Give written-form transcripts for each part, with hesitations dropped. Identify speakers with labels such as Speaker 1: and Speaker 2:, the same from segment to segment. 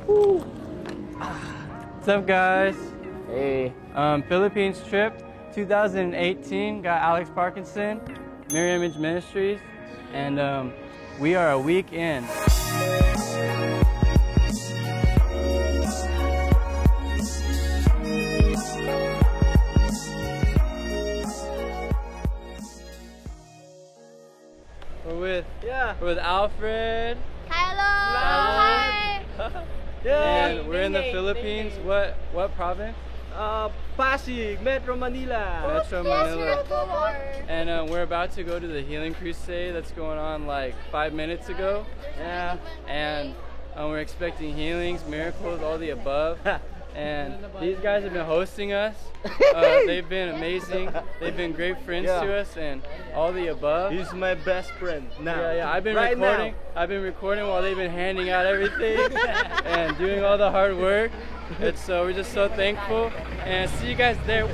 Speaker 1: What's up, guys?
Speaker 2: Hey.
Speaker 1: Philippines trip 2018 got Alex Parkinson, Mirror Image Ministries, and we are a week in. We're with Alfred.
Speaker 3: Hello. Hi.
Speaker 1: And we're in the Philippines. What province?
Speaker 2: Pasig, Metro Manila.
Speaker 1: Metro Manila. And we're about to go to the Healing Crusade that's going on like 5 minutes ago.
Speaker 2: Yeah.
Speaker 1: And we're expecting healings, miracles, all the above. And these guys have been hosting us. They've been amazing. They've been great friends to us, and all the above.
Speaker 2: He's my best friend now.
Speaker 1: Yeah. I've been
Speaker 2: recording.
Speaker 1: I've been recording while they've been handing out everything and doing all the hard work. And so we're just so thankful. And see you guys there.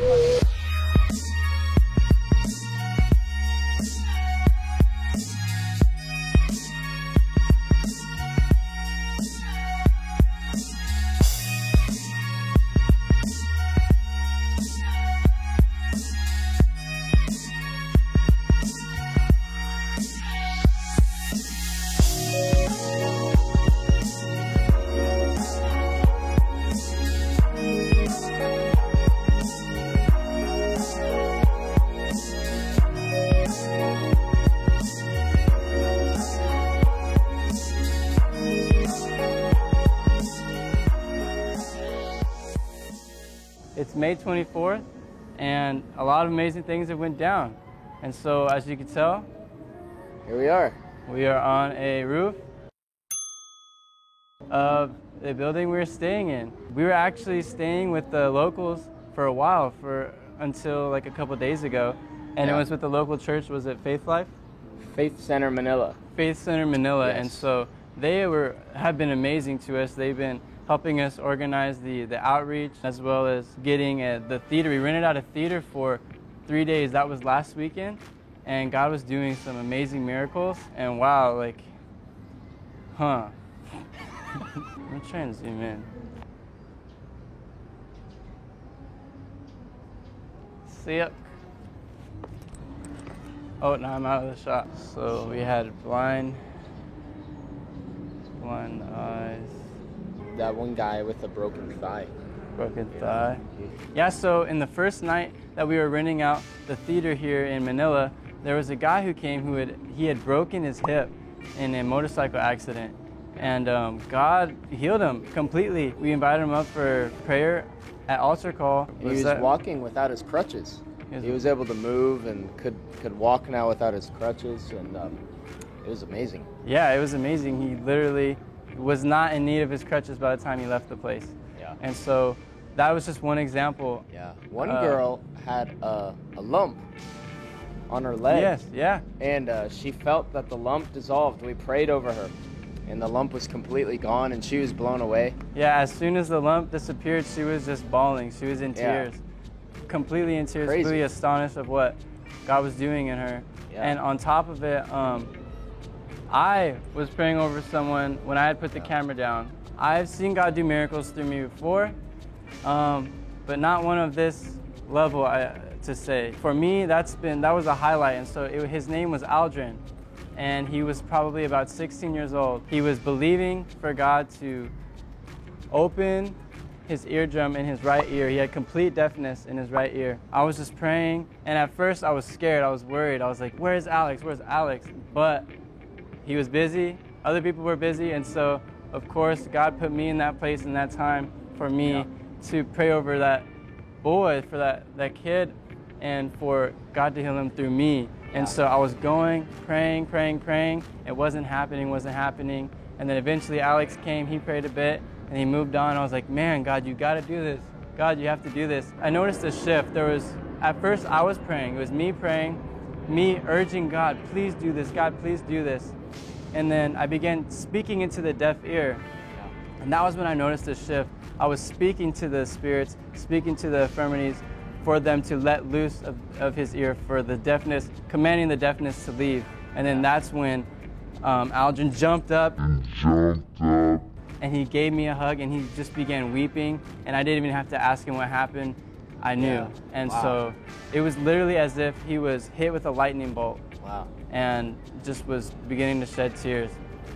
Speaker 1: It's May 24th, and a lot of amazing things have went down. And so, as you can tell,
Speaker 2: Here we are.
Speaker 1: we are on a roof of the building we were staying in. We were actually staying with the locals for a while, until like a couple days ago, and it was with the local church. Was it Faith Life?
Speaker 2: Faith Center Manila.
Speaker 1: Faith Center Manila,
Speaker 2: Yes.
Speaker 1: and so they have been amazing to us. They've been helping us organize the outreach, as well as getting the theater. We rented out a theater for 3 days. That was last weekend, and God was doing some amazing miracles. And wow, I'm trying to zoom in. See ya. Oh, no, I'm out of the shot. So we had blind eyes.
Speaker 2: That one guy with a broken thigh.
Speaker 1: Broken thigh. Yeah, so in the first night that we were renting out the theater here in Manila, there was a guy who came who had broken his hip in a motorcycle accident. And God healed him completely. We invited him up for prayer at altar call.
Speaker 2: He was walking without his crutches. He was able to move and could walk now without his crutches, and it was amazing.
Speaker 1: Yeah, it was amazing. He literally was not in need of his crutches by the time he left the place.
Speaker 2: Yeah.
Speaker 1: And so that was just one example.
Speaker 2: Yeah. One girl had a lump on her leg.
Speaker 1: Yes, yeah.
Speaker 2: And she felt that the lump dissolved. We prayed over her, and the lump was completely gone, and she was blown away.
Speaker 1: Yeah, as soon as the lump disappeared, she was just bawling. She was in tears, completely in tears,
Speaker 2: Crazy.
Speaker 1: completely astonished of what God was doing in her.
Speaker 2: Yeah.
Speaker 1: And on top of it, I was praying over someone when I had put the camera down. I've seen God do miracles through me before, but not one of this level, to say. For me, that was a highlight. And so his name was Aldrin, and he was probably about 16 years old. He was believing for God to open his eardrum in his right ear. He had complete deafness in his right ear. I was just praying, and at first I was scared. I was worried. I was like, where's Alex? Where's Alex? But he was busy. Other people were busy. And so, of course, God put me in that place in that time for me to pray over that boy, for that kid, and for God to heal him through me. And so I was going, praying. It wasn't happening. And then eventually Alex came, he prayed a bit, and he moved on. I was like, man, God, you got to do this. God, you have to do this. I noticed a shift. At first I was praying. It was me praying, me urging God, please do this. God, please do this. And then I began speaking into the deaf ear. And that was when I noticed a shift. I was speaking to the spirits, speaking to the infirmities, for them to let loose of his ear, for the deafness, commanding the deafness to leave. And then that's when Aldrin jumped up and he gave me a hug, and he just began weeping, and I didn't even have to ask him what happened. I knew.
Speaker 2: Yeah.
Speaker 1: And
Speaker 2: Wow.
Speaker 1: so it was literally as if he was hit with a lightning bolt.
Speaker 2: Wow.
Speaker 1: And just was beginning to shed tears.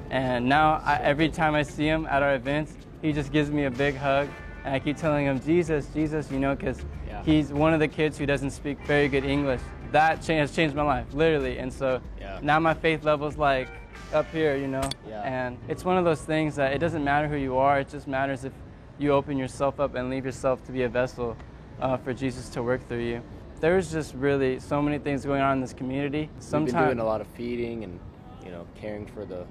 Speaker 1: And now every time I see him at our events, he just gives me a big hug, and I keep telling him, Jesus, Jesus, you know, because he's one of the kids who doesn't speak very good English. That has changed my life, literally. And so now my faith level's like up here, you know. And it's one of those things that it doesn't matter who you are, it just matters if you open yourself up and leave yourself to be a vessel for Jesus to work through you. There's just really so many things going on in this community.
Speaker 2: We've been doing a lot of feeding and, you know, caring for the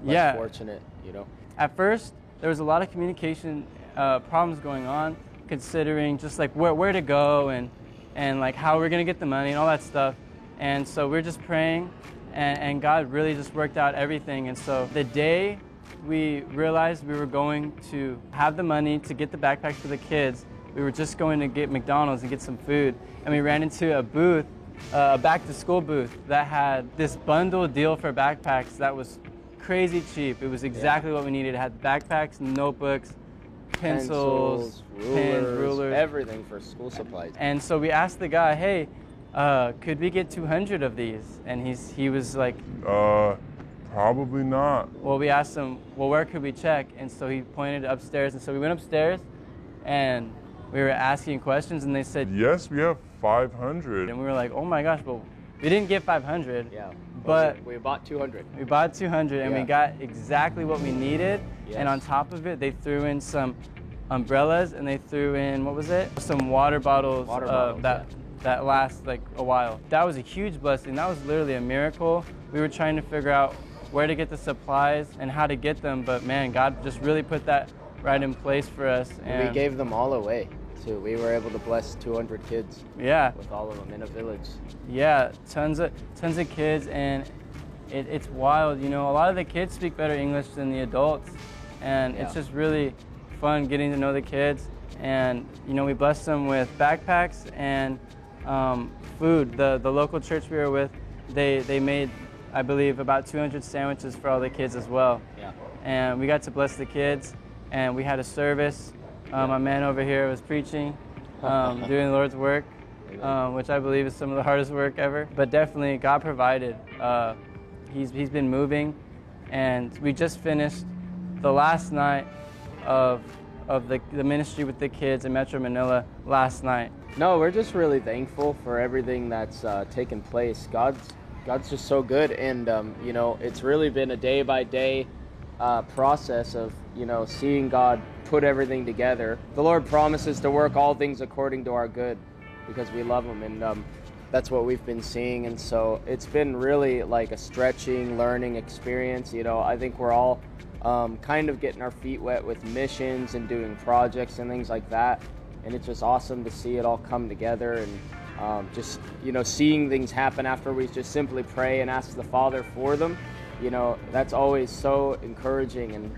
Speaker 2: less fortunate, you know.
Speaker 1: At first, there was a lot of communication problems going on, considering just like where to go and like how we're gonna get the money and all that stuff. And so we're just praying, and God really just worked out everything. And so the day we realized we were going to have the money to get the backpacks for the kids, we were just going to get McDonald's and get some food, and we ran into a booth, a back-to-school booth that had this bundle deal for backpacks that was crazy cheap. It was exactly what we needed. It had backpacks, notebooks, pencils, pens, rulers,
Speaker 2: everything for school supplies.
Speaker 1: And so we asked the guy, hey, could we get 200 of these? And he was like,
Speaker 4: probably not.
Speaker 1: Well, we asked him, well, where could we check? And so he pointed upstairs, and so we went upstairs, and we were asking questions, and they said,
Speaker 4: yes, we have 500.
Speaker 1: And we were like, oh my gosh, but we didn't get 500.
Speaker 2: Yeah.
Speaker 1: But
Speaker 2: we bought 200.
Speaker 1: We bought 200, and we got exactly what we needed. Yes. And on top of it, they threw in some umbrellas, and they threw in, what was it? Some water bottles, that last like a while. That was a huge blessing. That was literally a miracle. We were trying to figure out where to get the supplies and how to get them, but man, God just really put that right in place for us.
Speaker 2: And we gave them all away too. We were able to bless 200 kids.
Speaker 1: Yeah.
Speaker 2: With all of them in a village.
Speaker 1: Yeah, tons of kids, and it's wild. You know, a lot of the kids speak better English than the adults, and it's just really fun getting to know the kids. And you know, we blessed them with backpacks and food. The local church we were with, they made, I believe, about 200 sandwiches for all the kids as well.
Speaker 2: Yeah.
Speaker 1: And we got to bless the kids, and we had a service. My man over here was preaching, doing the Lord's work, which I believe is some of the hardest work ever. But definitely, God provided. He's been moving, and we just finished the last night of the ministry with the kids in Metro Manila last night.
Speaker 2: No, we're just really thankful for everything that's taken place. God's just so good, and you know, it's really been a day-by-day process of, you know, seeing God put everything together. The Lord promises to work all things according to our good because we love Him, and that's what we've been seeing. And so it's been really like a stretching, learning experience. You know, I think we're all kind of getting our feet wet with missions and doing projects and things like that, and it's just awesome to see it all come together, and just, you know, seeing things happen after we just simply pray and ask the Father for them. You know, that's always so encouraging and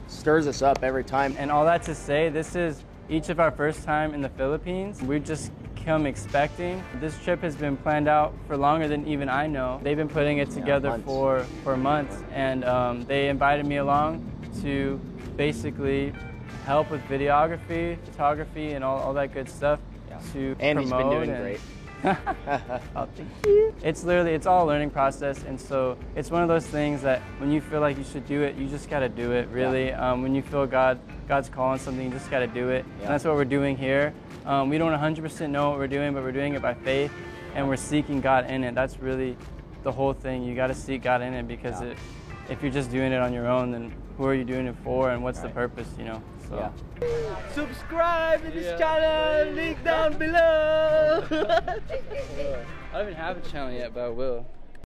Speaker 2: stirs us up every time.
Speaker 1: And all that to say, this is each of our first time in the Philippines. We just come expecting. This trip has been planned out for longer than even I know. They've been putting it together for months, and they invited me along to basically help with videography, photography, and all that good stuff. To
Speaker 2: and
Speaker 1: promote.
Speaker 2: He's been doing great.
Speaker 1: Oh, thank you. It's all a learning process, and so it's one of those things that when you feel like you should do it, you just got to do it, really. When you feel God's calling something, you just got to do it. And that's what we're doing here. We don't 100% know what we're doing, but we're doing it by faith, and we're seeking God in it. That's really the whole thing. You got to seek God in it, because if you're just doing it on your own, then who are you doing it for, and what's the purpose, you know? So.
Speaker 5: Subscribe to this channel, link down below.
Speaker 1: I don't even have a channel yet, but I will.